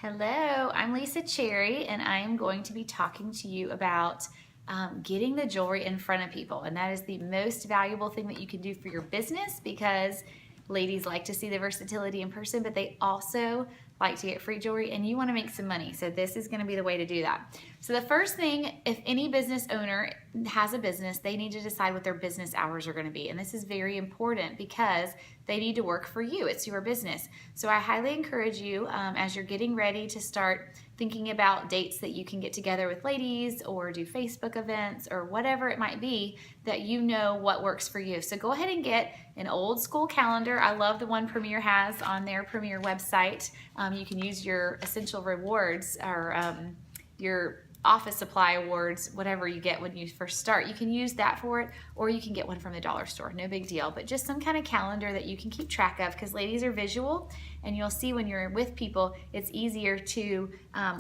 Hello, I'm Lisa Cherry, and I am going to be talking to you about getting the jewelry in front of people. And that is the most valuable thing that you can do for your business, because ladies like to see the versatility in person, but they also like to get free jewelry, and you want to make some money. So this is going to be the way to do that. So the first thing, if any business owner has a business, they need to decide what their business hours are going to be. And this is very important because they need to work for you. It's your business. So I highly encourage you, as you're getting ready to start thinking about dates that you can get together with ladies or do Facebook events or whatever it might be, that you know what works for you. So go ahead and get an old school calendar. I love the one Premier has on their Premier website. You can use your essential rewards or your office supply awards, whatever you get when you first start. You can use that for it, or you can get one from the dollar store. No big deal, but just some kind of calendar that you can keep track of, because ladies are visual, and you'll see when you're with people, it's easier to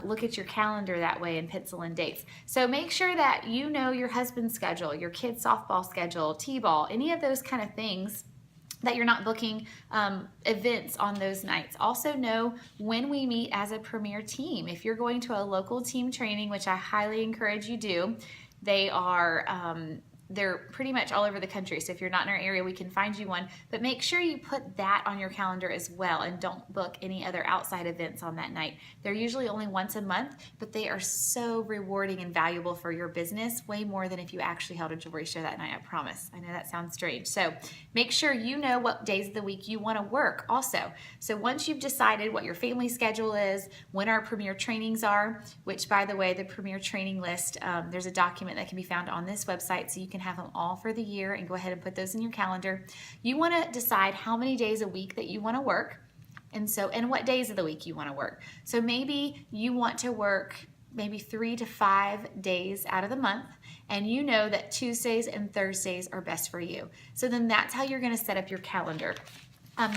look at your calendar that way and pencil in dates. So make sure that you know your husband's schedule, your kid's softball schedule, t-ball, any of those kind of things, that you're not booking events on those nights. Also know when we meet as a Premier team. If you're going to a local team training, which I highly encourage you do, they're pretty much all over the country. So if you're not in our area, we can find you one. But make sure you put that on your calendar as well, and don't book any other outside events on that night. They're usually only once a month, but they are so rewarding and valuable for your business, way more than if you actually held a jewelry show that night, I promise. I know that sounds strange. So make sure you know what days of the week you want to work also. So once you've decided what your family schedule is, when our Premier trainings are, which by the way, the Premier training list, there's a document that can be found on this website, so you can have them all for the year and go ahead and put those in your calendar. You want to decide how many days a week that you want to work, and what days of the week you want to work. So maybe you want to work maybe 3 to 5 days out of the month, and you know that Tuesdays and Thursdays are best for you. So then that's how you're going to set up your calendar.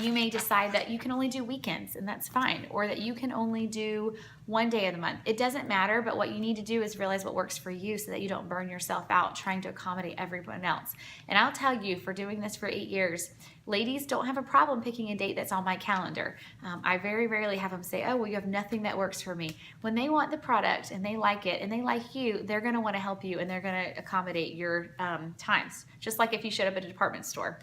You may decide that you can only do weekends, and that's fine, or that you can only do one day of the month. It doesn't matter, but what you need to do is realize what works for you so that you don't burn yourself out trying to accommodate everyone else. And I'll tell you, for doing this for 8 years, ladies don't have a problem picking a date that's on my calendar. I very rarely have them say, oh, well, you have nothing that works for me. When they want the product and they like it and they like you, they're going to want to help you, and they're going to accommodate your times. Just like if you showed up at a department store.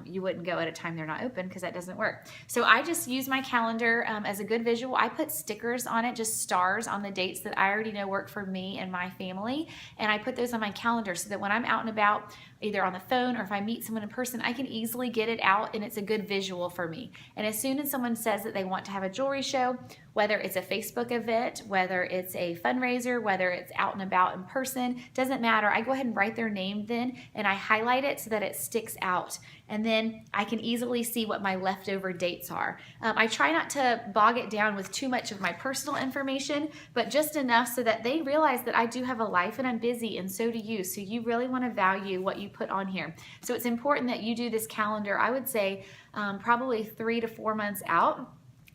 You wouldn't go at a time they're not open, because that doesn't work. So I just use my calendar as a good visual. I put stickers on it, just stars on the dates that I already know work for me and my family, and I put those on my calendar so that when I'm out and about, either on the phone or if I meet someone in person, I can easily get it out, and it's a good visual for me. And as soon as someone says that they want to have a jewelry show, whether it's a Facebook event, whether it's a fundraiser, whether it's out and about in person, doesn't matter. I go ahead and write their name then, and I highlight it so that it sticks out. And then I can easily see what my leftover dates are. I try not to bog it down with too much of my personal information, but just enough so that they realize that I do have a life and I'm busy, and so do you. So you really want to value what you put on here. So it's important that you do this calendar, I would say probably 3 to 4 months out.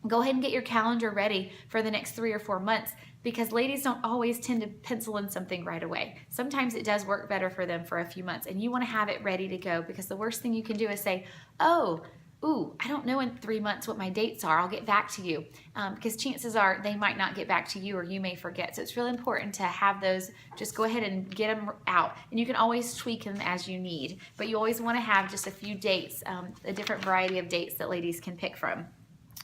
Go ahead and get your calendar ready for the next 3 or 4 months, because ladies don't always tend to pencil in something right away. Sometimes it does work better for them for a few months, and you want to have it ready to go, because the worst thing you can do is say, oh, I don't know in 3 months what my dates are. I'll get back to you, because chances are they might not get back to you, or you may forget. So it's really important to have those. Just go ahead and get them out, and you can always tweak them as you need. But you always want to have just a few dates, a different variety of dates that ladies can pick from.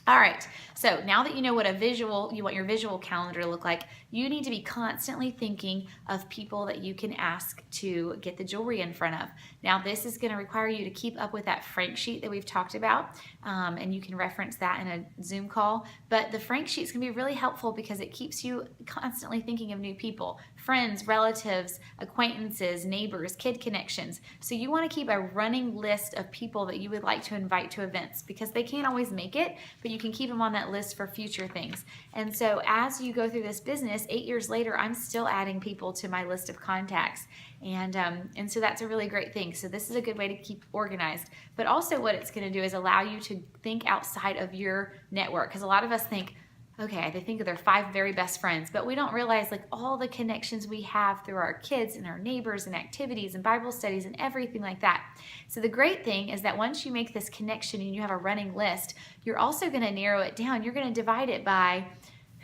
All right, so now that you know what you want your visual calendar to look like, you need to be constantly thinking of people that you can ask to get the jewelry in front of. Now, this is going to require you to keep up with that Frank sheet that we've talked about, and you can reference that in a Zoom call. But the Frank sheet is going to be really helpful because it keeps you constantly thinking of new people, friends, relatives, acquaintances, neighbors, kid connections. So you want to keep a running list of people that you would like to invite to events, because they can't always make it, but you can keep them on that list for future things. And so as you go through this business, 8 years later, I'm still adding people to my list of contacts. And so that's a really great thing. So this is a good way to keep organized. But also what it's going to do is allow you to think outside of your network. Because a lot of us think, okay, they think of their 5 very best friends, but we don't realize like all the connections we have through our kids and our neighbors and activities and Bible studies and everything like that. So the great thing is that once you make this connection and you have a running list, you're also going to narrow it down. You're going to divide it by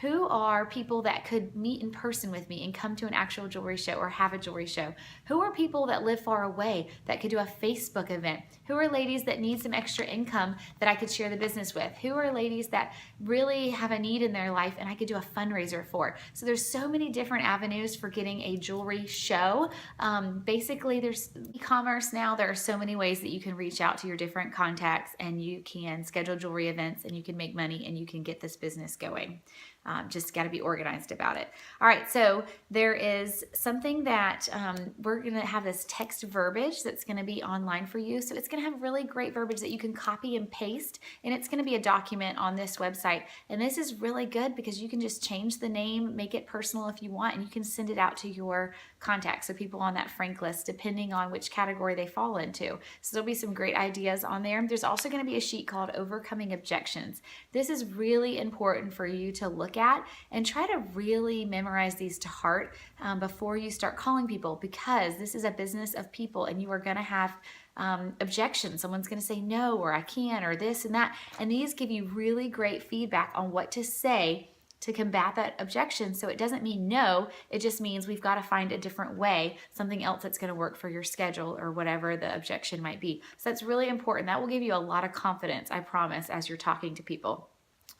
Who are people that could meet in person with me and come to an actual jewelry show or have a jewelry show? Who are people that live far away that could do a Facebook event? Who are ladies that need some extra income that I could share the business with? Who are ladies that really have a need in their life and I could do a fundraiser for? So there's so many different avenues for getting a jewelry show. Basically, there's e-commerce now. There are so many ways that you can reach out to your different contacts and you can schedule jewelry events and you can make money and you can get this business going. Just got to be organized about it. All right, so there is something that we're going to have this text verbiage that's going to be online for you. So it's going to have really great verbiage that you can copy and paste, and it's going to be a document on this website. And this is really good because you can just change the name, make it personal if you want, and you can send it out to your contacts, so people on that frank list, depending on which category they fall into. So there'll be some great ideas on there. There's also going to be a sheet called Overcoming Objections. This is really important for you to look at and try to really memorize these to heart before you start calling people, because this is a business of people and you are going to have objections. Someone's going to say no, or I can't, or this and that. And these give you really great feedback on what to say to combat that objection. So it doesn't mean no, it just means we've got to find a different way, something else that's going to work for your schedule or whatever the objection might be. So that's really important. That will give you a lot of confidence, I promise, as you're talking to people.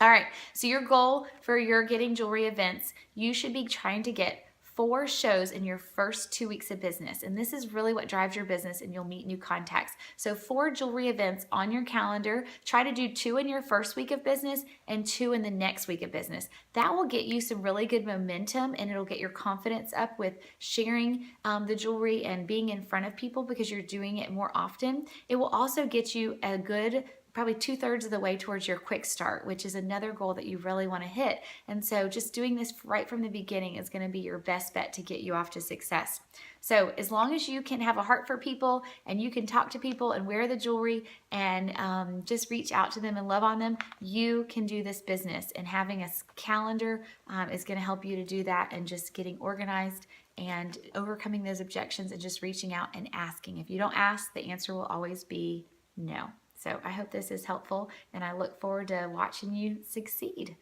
All right, so your goal for your Getting Jewelry events, you should be trying to get 4 shows in your first 2 weeks of business. And this is really what drives your business, and you'll meet new contacts. So 4 jewelry events on your calendar. Try to do 2 in your first week of business and 2 in the next week of business. That will get you some really good momentum, and it'll get your confidence up with sharing the jewelry and being in front of people because you're doing it more often. It will also get you a good probably 2/3 of the way towards your quick start, which is another goal that you really want to hit. And so just doing this right from the beginning is going to be your best bet to get you off to success. So as long as you can have a heart for people and you can talk to people and wear the jewelry and just reach out to them and love on them, you can do this business. And having a calendar is going to help you to do that, and just getting organized and overcoming those objections and just reaching out and asking. If you don't ask, the answer will always be no. So I hope this is helpful, and I look forward to watching you succeed.